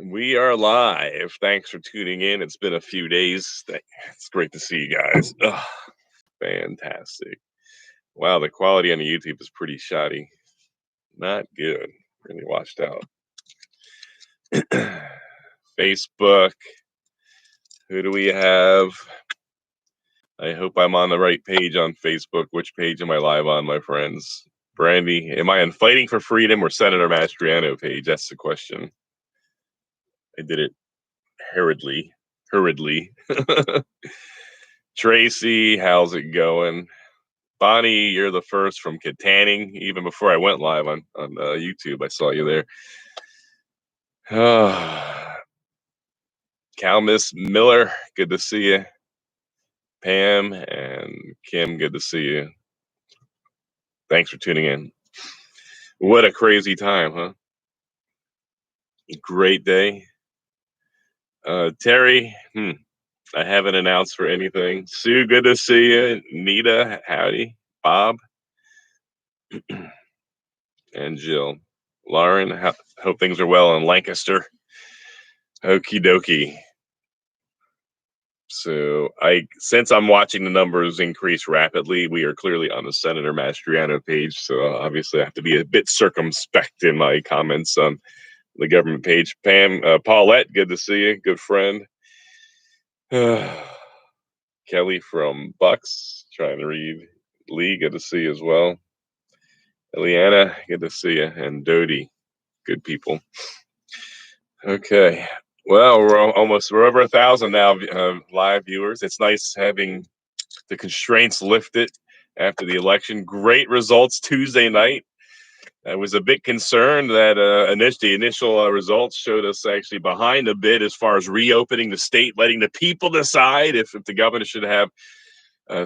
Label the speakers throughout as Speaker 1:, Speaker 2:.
Speaker 1: We are live. Thanks for tuning in. It's been a few days. It's great to see you guys. Ugh, fantastic. Wow, the quality on the YouTube is pretty shoddy. Not good. Really washed out. Facebook. Who do we have? I hope I'm on the right page on Facebook. Which page am I live on, my friends? Brandy, am I on Fighting for Freedom or Senator Mastriano page? That's the question. I did it hurriedly. Tracy, how's it going? Bonnie, you're the first from Katanning. Even before I went live on YouTube, I saw you there. Cal Miss Miller, good to see you. Pam and Kim, good to see you. Thanks for tuning in. What a crazy time, huh? Great day. Terry, I haven't announced for anything. Sue, good to see you. Nita, howdy. Bob and Jill. Lauren, hope things are well in Lancaster. Okie dokie. So since I'm watching the numbers increase rapidly, we are clearly on the Senator Mastriano page. So obviously I have to be a bit circumspect in my comments on the government page. Pam, Paulette, good to see you. Good friend. Kelly from Bucks, trying to read. Lee, good to see you as well. Eliana, good to see you. And Dodie, good people. Okay. Well, we're over 1,000 now, live viewers. It's nice having the constraints lifted after the election. Great results Tuesday night. I was a bit concerned that the initial results showed us actually behind a bit as far as reopening the state, letting the people decide if the governor should have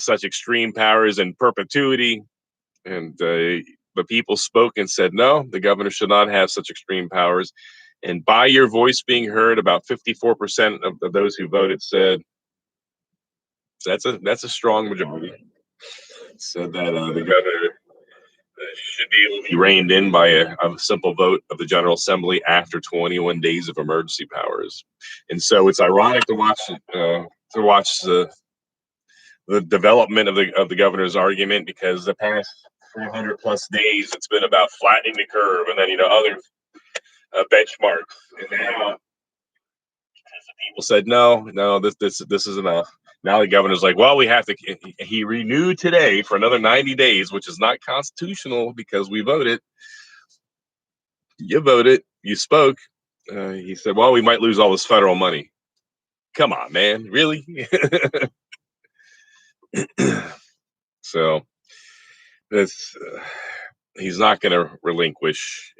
Speaker 1: such extreme powers in perpetuity. And the people spoke and said, no, the governor should not have such extreme powers. And by your voice being heard, about 54% of those who voted said that's a strong majority. Said that the governor should be able to be reined in by a simple vote of the General Assembly after 21 days of emergency powers. And so it's ironic to watch the development of the governor's argument, because the past 400 plus days it's been about flattening the curve, and then other benchmarks. And now people said no, this is enough. Now the governor's like, well, we have to. He renewed today for another 90 days, which is not constitutional because we voted. You voted. You spoke. He said, well, we might lose all this federal money. Come on, man, really? So this he's not going to relinquish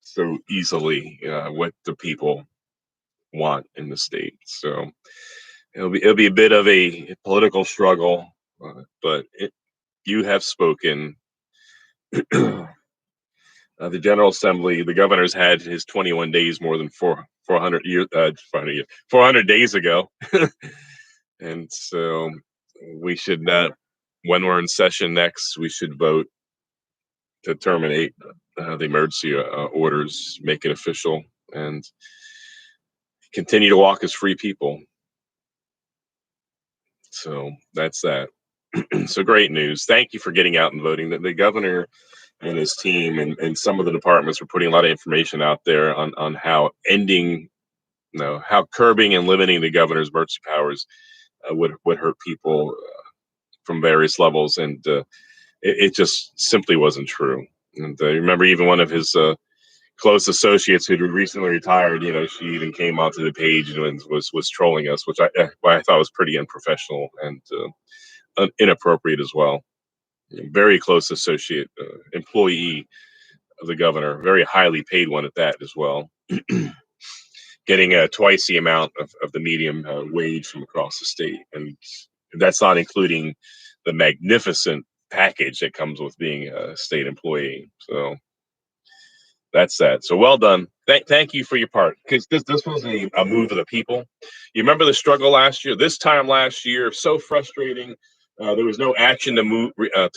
Speaker 1: so easily what the people want in the state. So it'll be a bit of a political struggle, but you have spoken. The General Assembly, the governor's had his 21 days more than 400 days ago, and so we should not. When we're in session next, we should vote to terminate the emergency orders, make it official, and continue to walk as free people. So that's that. So great news. Thank you for getting out and voting. The governor and his team and some of the departments were putting a lot of information out there on how how curbing and limiting the governor's emergency powers would hurt people from various levels. And it just simply wasn't true. And I remember even one of his close associates who recently retired, she even came onto the page and was trolling us, which I thought was pretty unprofessional and inappropriate as well. Very close associate, employee of the governor, very highly paid one at that as well, getting twice the amount of the medium wage from across the state. And that's not including the magnificent package that comes with being a state employee. So that's that. So well done. Thank you for your part, because this was a move of the people. You remember the struggle last year? This time last year, so frustrating. There was no action to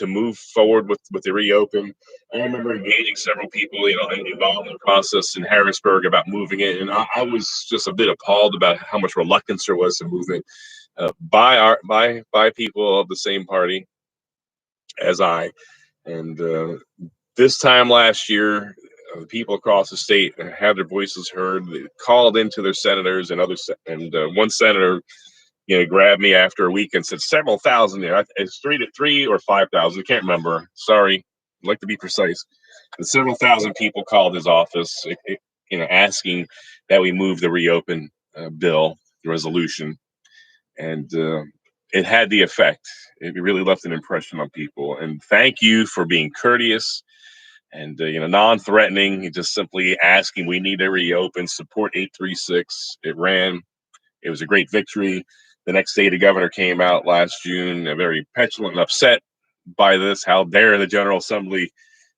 Speaker 1: move forward with the reopen. I remember engaging several people, involved in the process in Harrisburg about moving it, and I was just a bit appalled about how much reluctance there was to move it by people of the same party as I. And this time last year, people across the state had their voices heard. They called into their senators and one senator, grabbed me after a week and said several thousand there. It's 3 or 5,000. I can't remember. Sorry, I'd like to be precise. But several thousand people called his office, asking that we move the reopen bill, the resolution, and it had the effect. It really left an impression on people. And thank you for being courteous and non-threatening. Just simply asking, we need to reopen. Support 836. It ran. It was a great victory. The next day, the governor came out last June, very petulant and upset by this. How dare the General Assembly,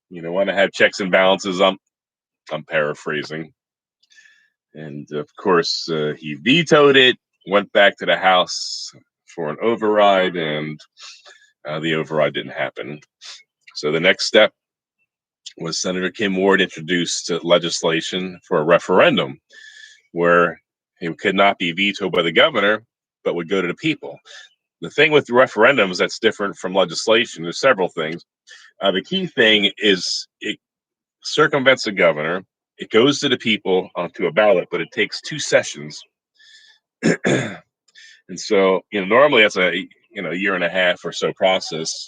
Speaker 1: want to have checks and balances? I'm paraphrasing, and of course, he vetoed it. Went back to the House for an override, and the override didn't happen. So the next step was Senator Kim Ward introduced legislation for a referendum where it could not be vetoed by the governor, but would go to the people. The thing with referendums that's different from legislation, there's several things. The key thing is it circumvents the governor. It goes to the people onto a ballot, but it takes 2 sessions. And so, normally that's a year and a half or so process.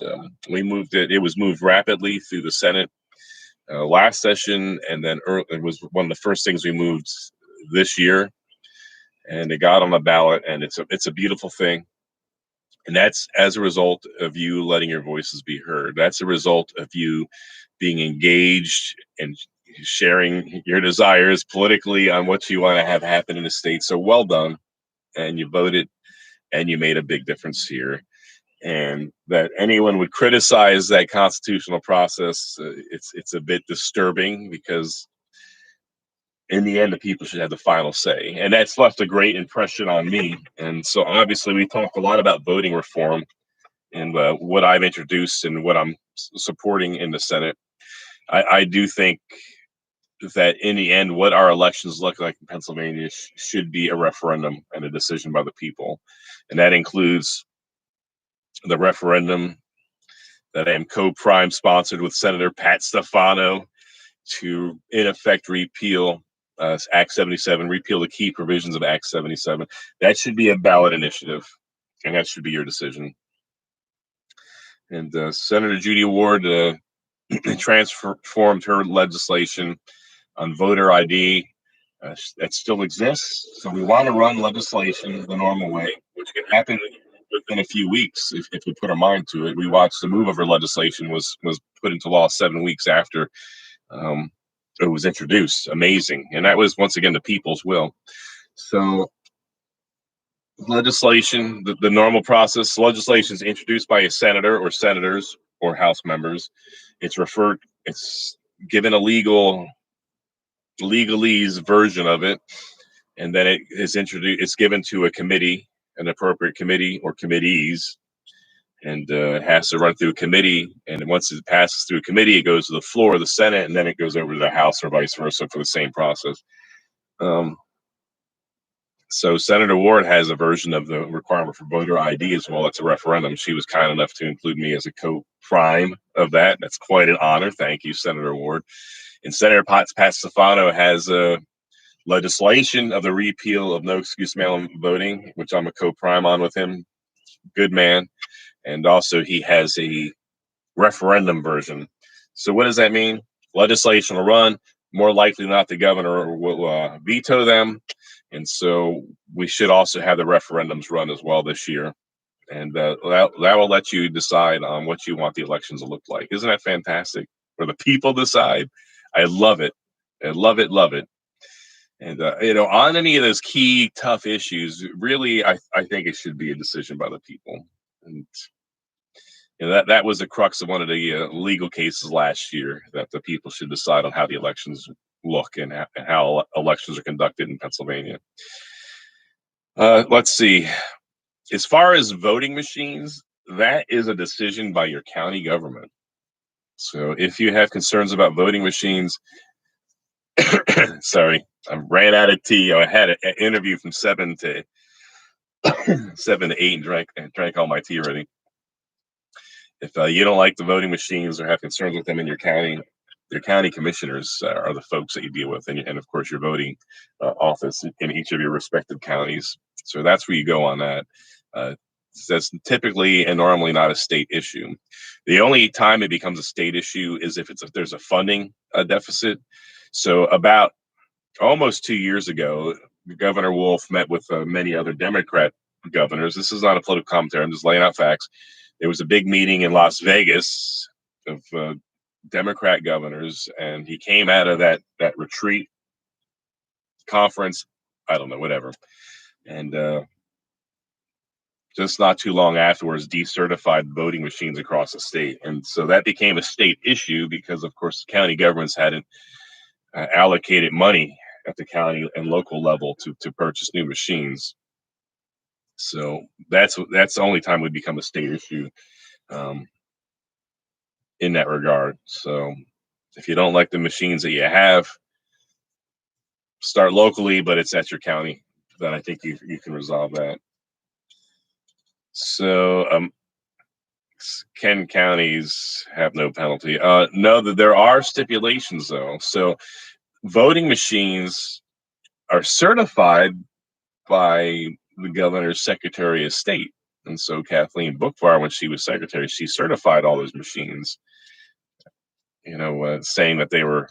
Speaker 1: We moved it. It was moved rapidly through the Senate last session, and then it was one of the first things we moved this year, and it got on the ballot, and it's a beautiful thing. And that's as a result of you letting your voices be heard. That's a result of you being engaged and sharing your desires politically on what you want to have happen in the state. So well done. And you voted, and you made a big difference here. And that anyone would criticize that constitutional process, it's a bit disturbing, because in the end, the people should have the final say. And that's left a great impression on me. And so obviously we talked a lot about voting reform and what I've introduced and what I'm supporting in the Senate. I do think that in the end, what our elections look like in Pennsylvania should be a referendum and a decision by the people. And that includes the referendum that I am co-prime sponsored with Senator Pat Stefano to, in effect, repeal Act 77, repeal the key provisions of Act 77. That should be a ballot initiative, and that should be your decision. And Senator Judy Ward transformed her legislation on voter ID. That still exists. So we want to run legislation the normal way, which can happen within a few weeks if we put our mind to it. We watched the move of her legislation was put into law 7 weeks after it was introduced. Amazing. And that was, once again, the people's will. So legislation, the normal process, legislation is introduced by a senator or senators or House members. It's given a legalese version of it, and then it is introduced. It's given to a committee, an appropriate committee or committees, and it has to run through a committee. And once it passes through a committee, it goes to the floor of the Senate, and then it goes over to the House or vice versa for the same process. So Senator Ward has a version of the requirement for voter ID as well. It's a referendum. She was kind enough to include me as a co-prime of that. That's quite an honor. Thank you, Senator Ward. And Senator Pat Stefano has a legislation of the repeal of no excuse mail-in voting, which I'm a co-prime on with him. Good man. And also he has a referendum version. So what does that mean? Legislation will run. More likely than not, the governor will veto them. And so we should also have the referendums run as well this year. And that will let you decide on what you want the elections to look like. Isn't that fantastic? Where the people decide. I love it. I love it, love it. And, on any of those key, tough issues, really, I think it should be a decision by the people. And that was the crux of one of the legal cases last year, that the people should decide on how the elections look and how elections are conducted in Pennsylvania. Let's see. As far as voting machines, that is a decision by your county government. So if you have concerns about voting machines, sorry, I ran out of tea. I had an interview from 7 to 8 and drank all my tea already. If you don't like the voting machines or have concerns with them in your county commissioners are the folks that you deal with, and of course your voting office in each of your respective counties. So that's where you go on that. Uh, that's typically and normally not a state issue. The only time it becomes a state issue is if there's a funding deficit. So about almost 2 years ago, Governor Wolf met with many other Democrat governors. This is not a political commentary. I'm just laying out facts. There was a big meeting in Las Vegas of Democrat governors, and he came out of that retreat conference. I don't know, whatever, and just not too long afterwards, decertified voting machines across the state, and so that became a state issue because, of course, the county governments hadn't allocated money at the county and local level to purchase new machines. So that's the only time we become a state issue um, in that regard. So if you don't like the machines that you have, start locally, but it's at your county. Then I think you can resolve that. So can counties have no penalty? No, that there are stipulations though. So voting machines are certified by the governor's secretary of state. And so Kathleen Bookvar, when she was secretary, she certified all those machines, saying that they were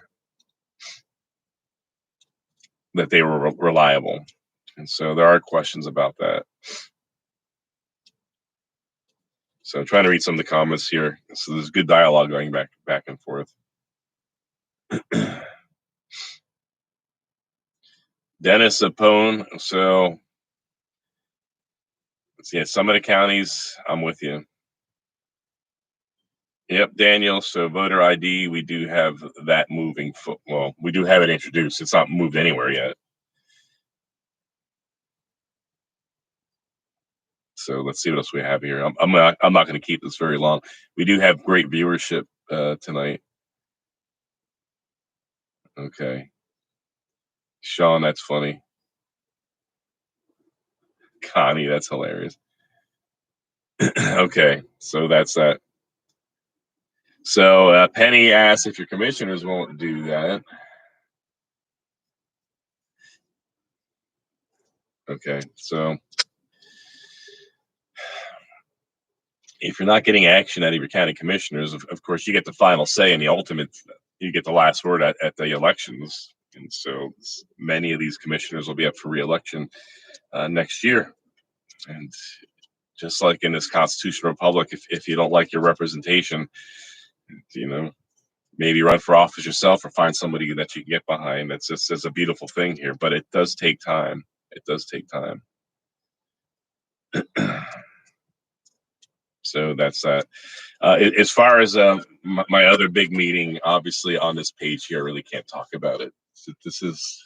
Speaker 1: reliable. And so there are questions about that. So I'm trying to read some of the comments here. So there's good dialogue going back and forth. Dennis Apone. So yeah, some of the counties, I'm with you. Yep, Daniel. So voter ID, we do have that moving. Well, we do have it introduced. It's not moved anywhere yet. So let's see what else we have here. I'm not going to keep this very long. We do have great viewership tonight. Okay, Sean, that's funny. Connie, that's hilarious. Okay, so that's that. So Penny asks if your commissioners won't do that. Okay, so if you're not getting action out of your county commissioners, of course, you get the final say in the ultimate. You get the last word at the elections, and so many of these commissioners will be up for re-election next year. And just like in this constitutional republic, if you don't like your representation, maybe run for office yourself or find somebody that you can get behind. That's a beautiful thing here, but it does take time. It does take time. So that's that. As far as my other big meeting, obviously on this page here, I really can't talk about it. So this is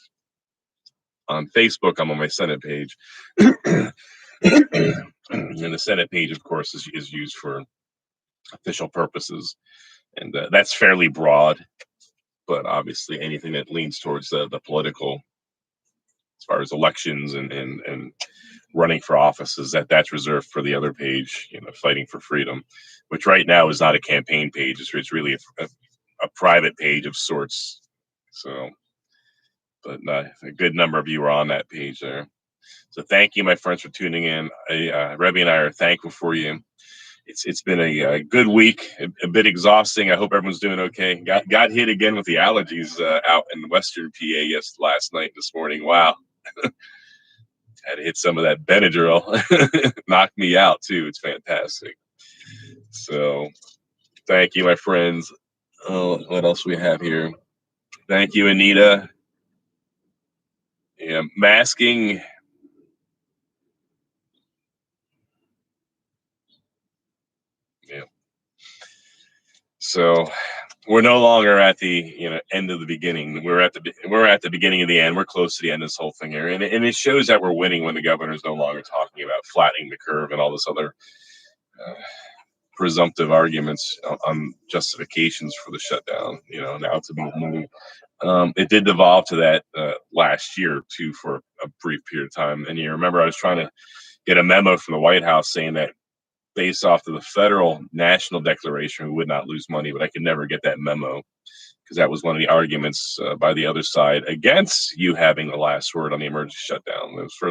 Speaker 1: on Facebook. I'm on my Senate page. And the Senate page, of course, is used for official purposes. And that's fairly broad. But obviously anything that leans towards the political, as far as elections and running for offices, that's reserved for the other page, fighting for freedom, which right now is not a campaign page. It's really a private page of sorts. So, but a good number of you are on that page there. So thank you, my friends, for tuning in. Rebby and I are thankful for you. It's been a good week, a bit exhausting. I hope everyone's doing okay. Got hit again with the allergies out in Western PA last night, this morning. Wow. Had to hit some of that Benadryl. Knocked me out too. It's fantastic. So thank you, my friends. Oh, what else we have here? Thank you, Anita. Yeah, masking. Yeah. So we're no longer at the end of the beginning. We're at the beginning of the end. We're close to the end of this whole thing here, and it shows that we're winning when the governor is no longer talking about flattening the curve and all this other uh, presumptive arguments on justifications for the shutdown. Now to be moved. It did devolve to that last year too for a brief period of time. And you remember I was trying to get a memo from the White House saying that based off of the federal national declaration, we would not lose money, but I could never get that memo because that was one of the arguments by the other side against you having the last word on the emergency shutdown. It was first